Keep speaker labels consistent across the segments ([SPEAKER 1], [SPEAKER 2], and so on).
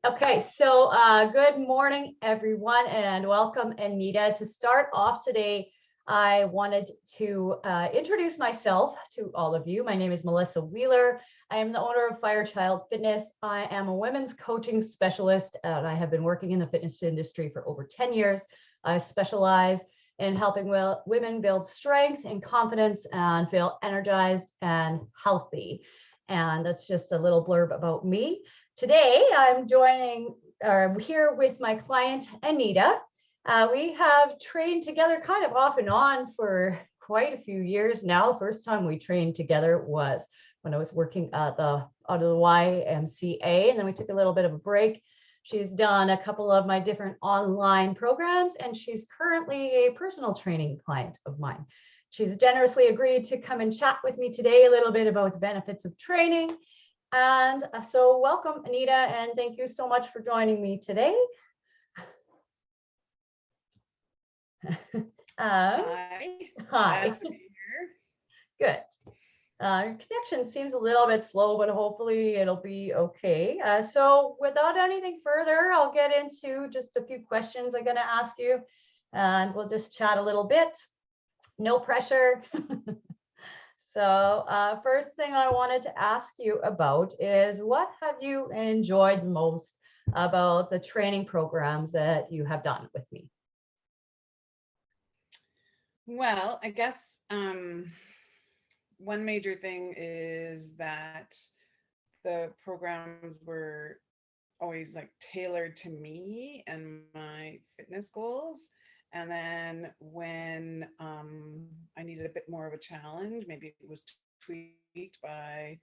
[SPEAKER 1] Okay, so good morning, everyone, and welcome, Anita. To start off today, I wanted to introduce myself to all of you. My name is Melissa Wheeler. I am the owner of Firechild Fitness. I am a women's coaching specialist, and I have been working in the fitness industry for over 10 years. I specialize in helping women build strength and confidence and feel energized and healthy. And that's just a little blurb about me. Today, I'm here with my client, Anita. We have trained together kind of off and on for quite a few years now. The first time we trained together was when I was working out of the YMCA, and then we took a little bit of a break. She's done a couple of my different online programs, and she's currently a personal training client of mine. She's generously agreed to come and chat with me today a little bit about the benefits of training. And so welcome, Anita, and thank you so much for joining me today.
[SPEAKER 2] Hi. Glad to be here.
[SPEAKER 1] Good. Your connection seems a little bit slow, but hopefully it'll be okay. So without anything further, I'll get into just a few questions I'm going to ask you, and we'll just chat a little bit. No pressure. So first thing I wanted to ask you about is, what have you enjoyed most about the training programs that you have done with me?
[SPEAKER 2] Well, I guess one major thing is that the programs were always like tailored to me and my fitness goals. And then when I needed a bit more of a challenge, maybe it was tweaked by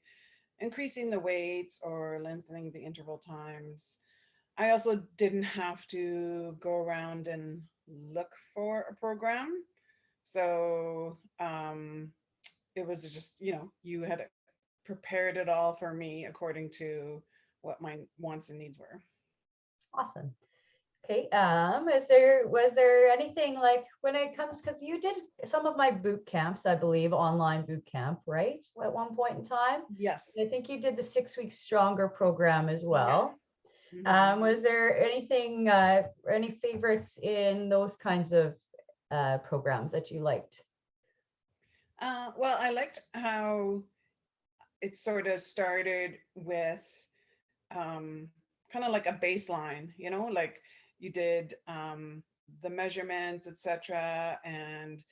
[SPEAKER 2] increasing the weights or lengthening the interval times. I also didn't have to go around and look for a program. So it was just, you had prepared it all for me according to what my wants and needs were.
[SPEAKER 1] Awesome. Okay. Was there anything like when it comes, because you did some of my boot camps, I believe, online boot camp, right? At one point in time.
[SPEAKER 2] Yes.
[SPEAKER 1] I think you did the 6 week stronger program as well.
[SPEAKER 2] Yes. Mm-hmm.
[SPEAKER 1] Was there anything, any favorites in those kinds of programs that you liked?
[SPEAKER 2] Well, I liked how it sort of started with kind of like a baseline, like you did the measurements, etc., and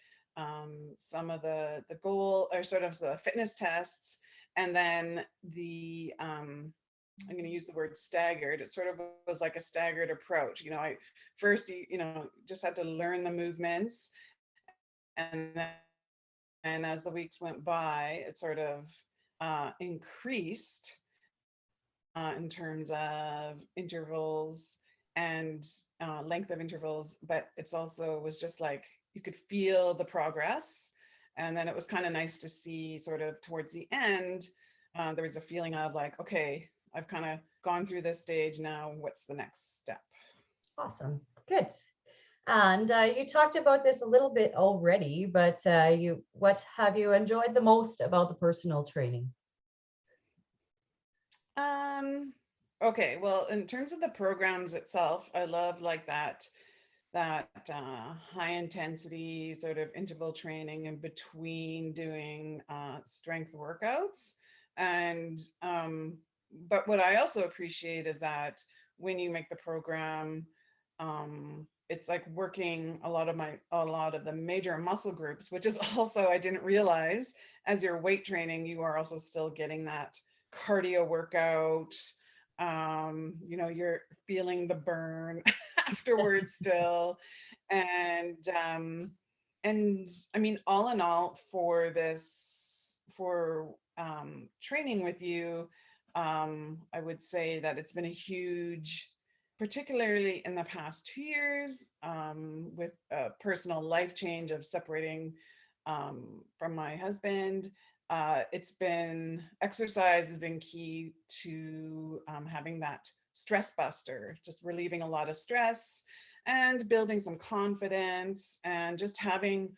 [SPEAKER 2] some of the goal or sort of the fitness tests, and then the I'm going to use the word staggered. It sort of was like a staggered approach. I first, just had to learn the movements, and then as the weeks went by, it sort of increased in terms of intervals and length of intervals, but it's also was just like you could feel the progress. And then it was kind of nice to see sort of towards the end, there was a feeling of like, okay, I've kind of gone through this stage now, what's the next step?
[SPEAKER 1] Awesome. Good. And you talked about this a little bit already, but what have you enjoyed the most about the personal training?
[SPEAKER 2] Okay, well, in terms of the programs itself, I love like that high intensity sort of interval training in between doing strength workouts. And but what I also appreciate is that when you make the program, it's like working a lot of the major muscle groups, which is also, I didn't realize, as you're weight training, you are also still getting that cardio workout. You're feeling the burn afterwards still. And I mean, all in all, for training with you, I would say that it's been a huge, particularly in the past 2 years, with a personal life change of separating from my husband. Exercise has been key to having that stress buster, just relieving a lot of stress and building some confidence, and just having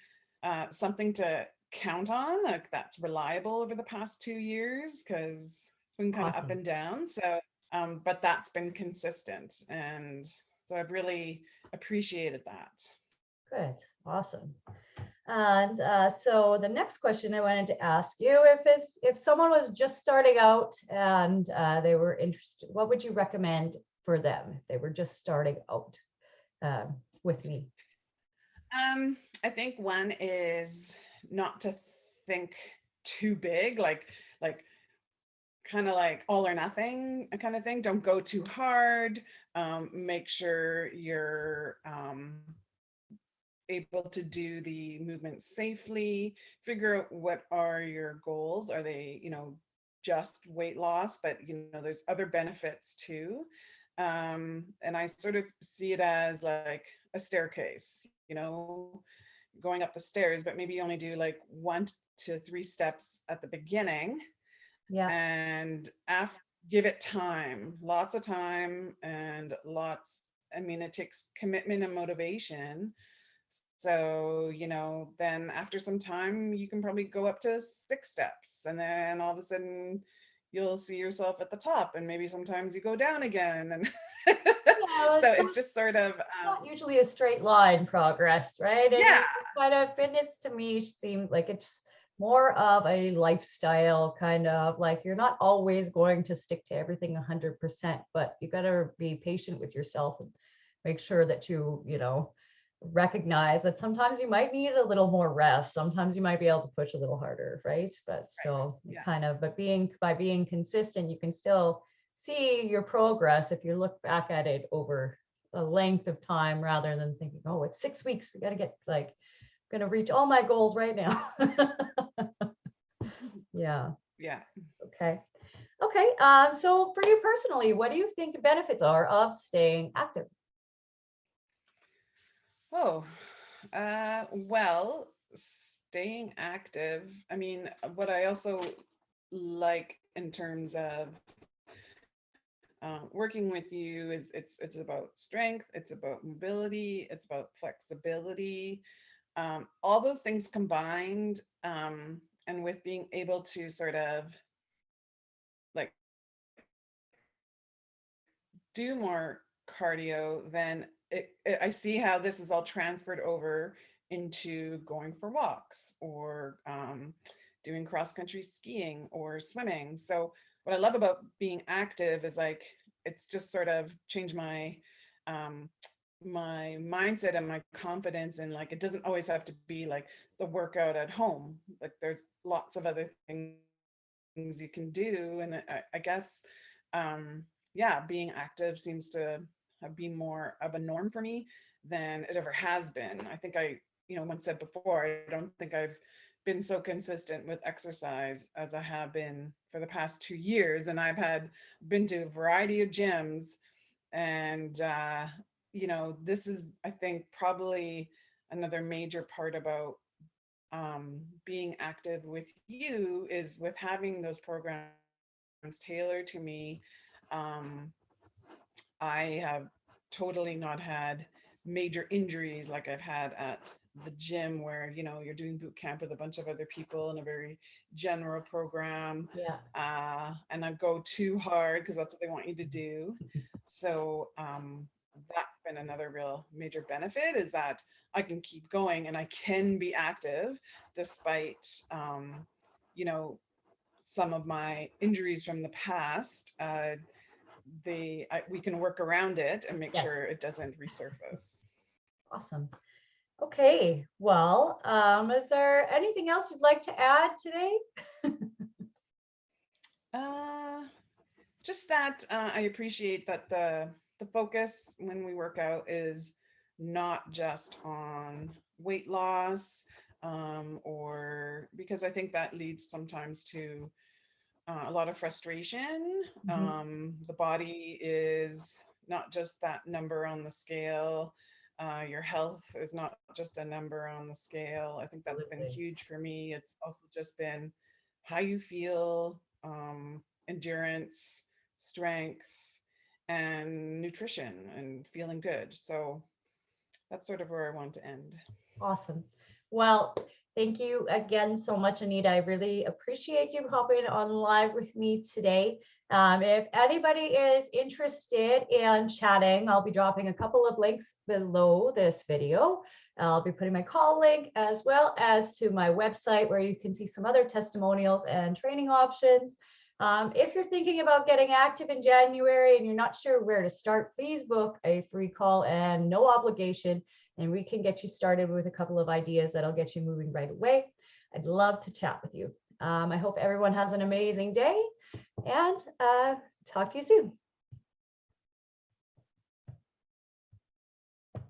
[SPEAKER 2] something to count on, like that's reliable over the past 2 years, because been kind of up
[SPEAKER 1] Awesome.
[SPEAKER 2] and down. So, but that's been consistent. And so I've really appreciated that.
[SPEAKER 1] Good. Awesome. And so the next question I wanted to ask you, if someone was just starting out and they were interested, what would you recommend for them if they were just starting out with me?
[SPEAKER 2] I think one is not to think too big, like kind of like all or nothing kind of thing. Don't go too hard. Make sure you're able to do the movements safely. Figure out what are your goals. Are they, just weight loss, but there's other benefits too. And I sort of see it as like a staircase, going up the stairs, but maybe you only do like 1 to 3 steps at the beginning,
[SPEAKER 1] Yeah.
[SPEAKER 2] and after, give it time, lots of time, and lots. I mean, it takes commitment and motivation. So, then after some time, you can probably go up to 6 steps, and then all of a sudden you'll see yourself at the top, and maybe sometimes you go down again. And
[SPEAKER 1] Yeah,
[SPEAKER 2] so it's just sort of,
[SPEAKER 1] not usually a straight line progress, right? And
[SPEAKER 2] yeah,
[SPEAKER 1] it kind of fitness to me seemed like it's more of a lifestyle kind of like you're not always going to stick to everything 100%, but you got to be patient with yourself and make sure that you recognize that sometimes you might need a little more rest. Sometimes you might be able to push a little harder, right? But
[SPEAKER 2] right,
[SPEAKER 1] so you
[SPEAKER 2] yeah,
[SPEAKER 1] kind of, but by being consistent, you can still see your progress if you look back at it over a length of time rather than thinking, oh, it's 6 weeks. We got to get like, going to reach all my goals right now. Yeah.
[SPEAKER 2] yeah.
[SPEAKER 1] Okay. Okay. So for you personally, what do you think the benefits are of staying active?
[SPEAKER 2] Oh, well, staying active. I mean, what I also like in terms of working with you is it's about strength, it's about mobility, it's about flexibility, all those things combined, and with being able to sort of like do more cardio, then I see how this is all transferred over into going for walks or doing cross country skiing or swimming. So what I love about being active is like it's just sort of changed um, my mindset and my confidence, and like it doesn't always have to be like the workout at home. Like there's lots of other things you can do, and I guess yeah, being active seems to have been more of a norm for me than it ever has been. I think once said before, I don't think I've been so consistent with exercise as I have been for the past 2 years. And I've been to a variety of gyms, and this is, I think, probably another major part about being active with you is with having those programs tailored to me. Um, I have totally not had major injuries like I've had at the gym where, you're doing boot camp with a bunch of other people in a very general program.
[SPEAKER 1] Yeah.
[SPEAKER 2] And I go too hard because that's what they want you to do. So that's been another real major benefit, is that I can keep going and I can be active despite, you know, some of my injuries from the past. We can work around it and make
[SPEAKER 1] Yes.
[SPEAKER 2] sure it doesn't resurface.
[SPEAKER 1] Awesome. Okay. Well, is there anything else you'd like to add today?
[SPEAKER 2] Uh, just that I appreciate that the focus when we work out is not just on weight loss, or because I think that leads sometimes to a lot of frustration.
[SPEAKER 1] Mhm.
[SPEAKER 2] The body is not just that number on the scale. Your health is not just a number on the scale. I think that's been
[SPEAKER 1] Absolutely.
[SPEAKER 2] huge for me. It's also just been how you feel, endurance, strength, and nutrition, and feeling good. So that's sort of where I want to end.
[SPEAKER 1] Awesome. Well, Thank you again so much, Anita. I really appreciate you hopping on live with me today. If anybody is interested in chatting, I'll be dropping a couple of links below this video. I'll be putting my call link as well as to my website where you can see some other testimonials and training options. If you're thinking about getting active in January and you're not sure where to start, please book a free call and no obligation, and we can get you started with a couple of ideas that'll get you moving right away. I'd love to chat with you. I hope everyone has an amazing day, and talk to you soon.